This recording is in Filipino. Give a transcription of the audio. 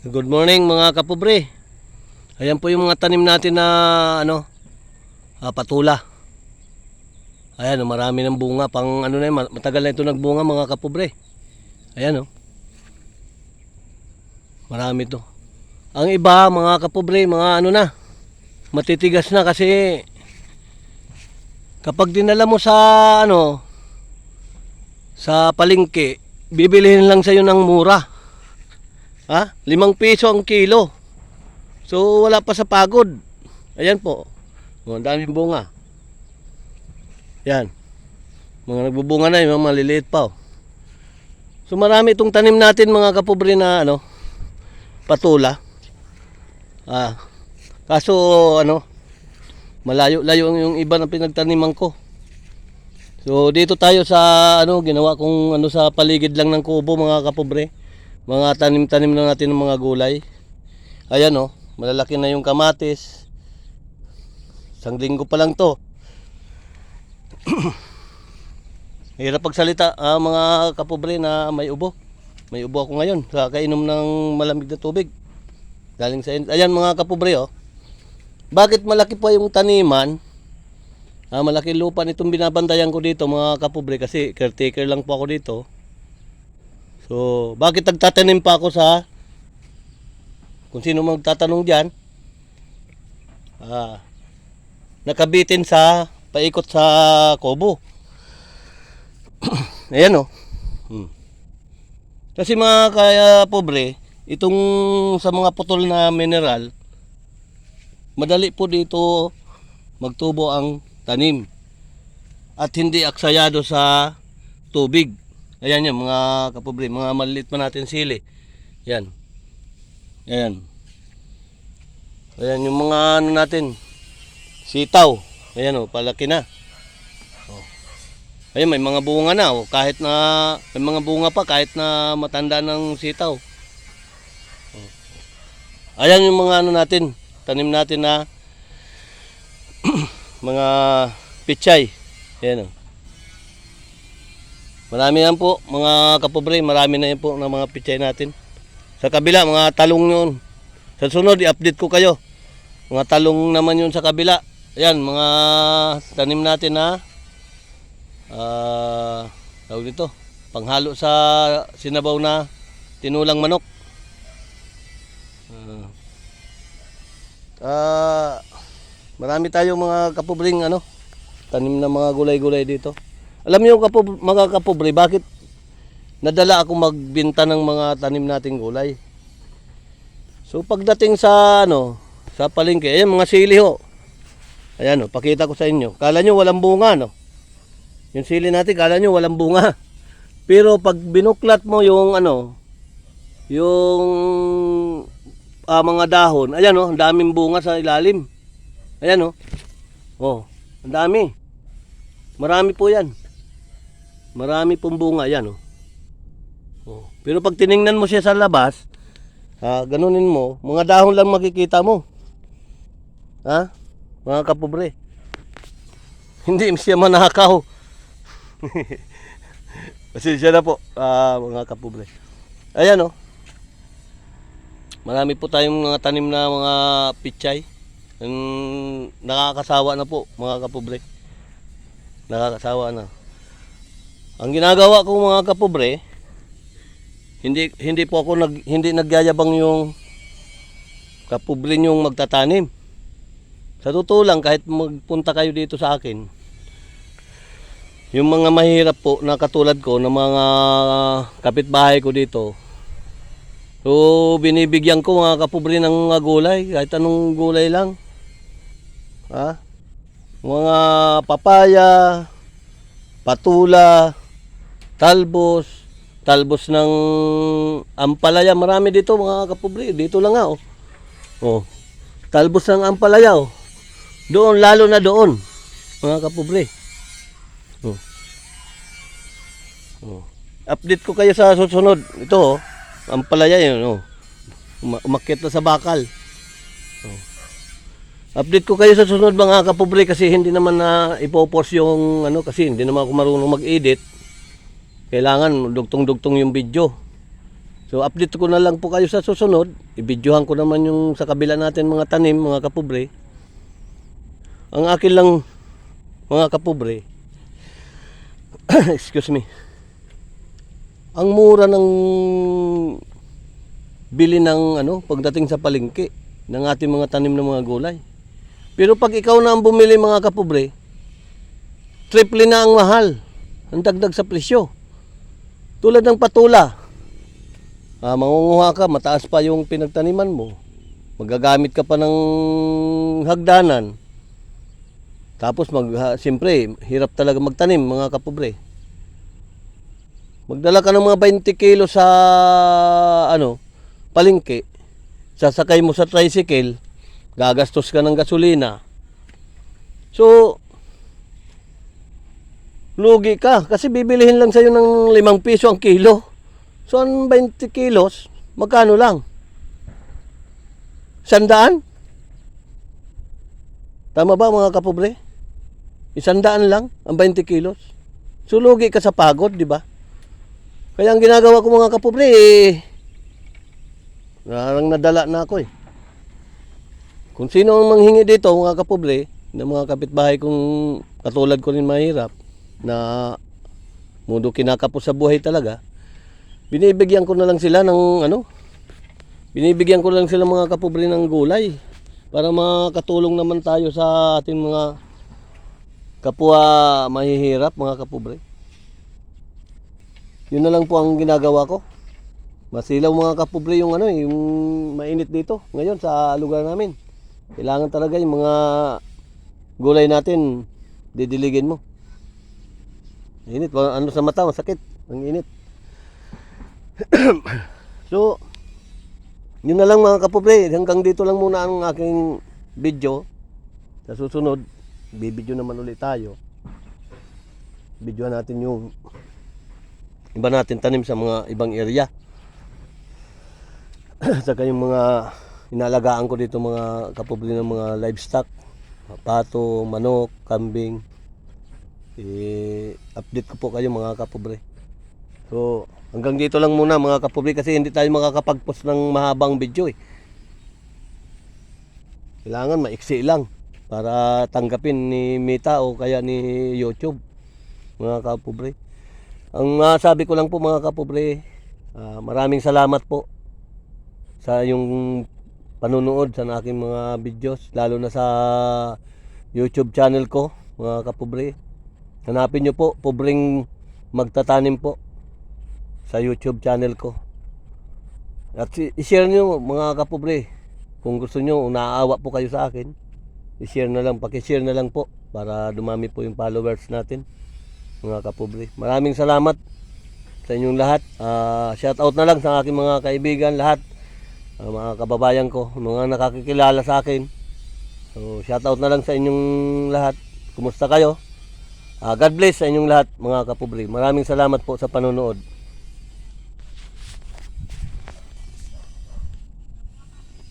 Good morning mga kapobre. Ayan po yung mga tanim natin na patula. Ayan, marami ng bunga pang matagal na ito nagbunga mga kapobre. Ayan marami to. Ang iba mga kapobre, mga matitigas na kasi kapag dinala mo sa palengke, bibilihin lang sa'yo ng mura. 5 piso ang kilo. So wala pa sa pagod. Ayan po. Ang daming bunga. Yan. Mga nagbubunga na, yung mga maliliit pa. So marami itong tanim natin mga kapobre na patula. Kaso malayo-layo yung iba na pinagtaniman ko. So dito tayo sa ginawa kong sa paligid lang ng kubo mga kapobre. Mga tanim-tanim na natin ng mga gulay. Ayan malalaki na yung kamatis. Isang linggo pa lang to. Hirap pagsalita mga kapobre na may ubo. May ubo ako ngayon sa kainom ng malamig na tubig. Galing sa ayan mga kapobre Bakit malaki pa yung taniman? Malaki lupa nitong binabantayan ko dito mga kapobre kasi caretaker lang po ako dito. So, bakit nagtatanim pa ako kung sino magtatanong diyan? Nakabitin sa paikot sa kubo. Ayan Kasi mga kaya pobre, itong sa mga putol na mineral, madali po dito magtubo ang tanim. At hindi aksayado sa tubig. Ayan yan mga kapobre, mga maliliit pa natin sili. Yan. Ayan. Ayan yung mga natin. Sitaw. Ayan palaki na. Ayan may mga bunga na kahit na may mga bunga pa kahit na matanda ng sitaw. Ayan yung mga natin, tanim natin na mga pichay. Ayan Marami yan po mga kapobre, marami na yan po ng mga pichay natin. Sa kabila, mga talong yun. Sa sunod, i-update ko kayo. Mga talong naman yun sa kabila. Ayan, mga tanim natin na tawag dito, panghalo sa sinabaw na tinulang manok. Marami tayong mga kapobring tanim na mga gulay-gulay dito. Alam niyo mga kapobre, bakit nadala ako magbenta ng mga tanim nating gulay? So pagdating sa sa palengke, ayan mga sili Ayan pakita ko sa inyo. Kala niyo walang bunga Yung sili natin kala niyo walang bunga. Pero pag binuklat mo yung yung mga dahon, ayan ang daming bunga sa ilalim. Ayan ang dami. Marami po 'yan. Marami pong bunga yan Pero pag tiningnan mo siya sa labas, ganunin mo, mga dahon lang makikita mo. Mga kapobre. Hindi siya manakaw. Pasensya na po, mga kapobre. Ayan Marami po tayong mga tanim na mga pichay. Nakakasawa na po, mga kapobre. Nakakasawa na. Ang ginagawa ko mga kapobre, hindi po ako hindi nagyayabang yung kapobre yung magtatanim. Sa totoo lang, kahit magpunta kayo dito sa akin, yung mga mahirap po na katulad ko na mga kapitbahay ko dito, so binibigyan ko mga kapobre ng mga gulay, kahit anong gulay lang. Mga papaya, patula, talbos ng ampalaya, marami dito mga kapobre, dito lang talbos ng ampalaya doon, lalo na doon mga kapobre. Update ko kayo sa susunod. Ito ampalaya yun umakyat na sa bakal. Update ko kayo sa susunod mga kapobre, kasi hindi naman na ipopost yung kasi hindi naman ako marunong mag-edit. Kailangan dugtong-dugtong yung video. So update ko na lang po kayo sa susunod. Ibidyohan ko naman yung sa kabila natin mga tanim, mga kapobre. Ang akin lang mga kapobre, excuse me, ang mura ng bili ng pagdating sa palengke ng ating mga tanim ng mga gulay. Pero pag ikaw na ang bumili mga kapobre, triple na ang mahal, ang dagdag sa presyo. Tulad ng patula. Mangunguha ka, mataas pa yung pinagtaniman mo. Magagamit ka pa ng hagdanan. Tapos siyempre, hirap talaga magtanim mga kapobre. Magdala ka ng mga 20 kilo sa palengke. Sasakay mo sa tricycle, gagastos ka ng gasolina. So, lugi ka kasi bibilihin lang sa'yo ng 5 piso ang kilo. So, ang 20 kilos, magkano lang? 100? Tama ba mga kapobre? 100 lang ang 20 kilos. So, lugi ka sa pagod, di ba? Kaya ang ginagawa ko mga kapobre, narang nadala na ako eh. Kung sino ang manghingi dito mga kapobre, ng mga kapitbahay kong katulad ko rin mahirap, na mudo kinakapos sa buhay talaga, binibigyan ko na lang sila ng binibigyan ko lang sila mga kapobre ng gulay para makatulong naman tayo sa ating mga kapwa mahihirap mga kapobre. Yun na lang po ang ginagawa ko. Masilaw mga kapobre yung yung mainit dito ngayon sa lugar namin. Kailangan talaga yung mga gulay natin didiligin mo. Init, sa mata, masakit. Ang init. So, yun na lang mga kapobre. Hanggang dito lang muna ang aking video. Sa susunod, bibidyo naman ulit tayo. Videohan natin yung iba natin tanim sa mga ibang area. Saka yung mga inalagaan ko dito mga kapobre ng mga livestock. Pato, manok, kambing. Update ko po kayo mga kapobre. So, hanggang dito lang muna mga kapobre kasi hindi tayo makakapag-post ng mahabang video eh. Kailangan maiksi lang para tanggapin ni Meta o kaya ni YouTube mga kapobre. Ang sabi ko lang po mga kapobre, maraming salamat po sa yung panunood sa aking mga videos, lalo na sa YouTube channel ko mga kapobre. Hanapin nyo po, Pobreng Magtatanim po sa YouTube channel ko. At i-share nyo mga kapobre. Kung gusto nyo, naaawa po kayo sa akin, i-share na lang, paki-share na lang po para dumami po yung followers natin mga kapobre. Maraming salamat sa inyong lahat. Shout out na lang sa aking mga kaibigan lahat, mga kababayan ko, mga nakakikilala sa akin. So shout out na lang sa inyong lahat. Kumusta kayo? God bless sa inyong lahat mga kapobre. Maraming salamat po sa panonood.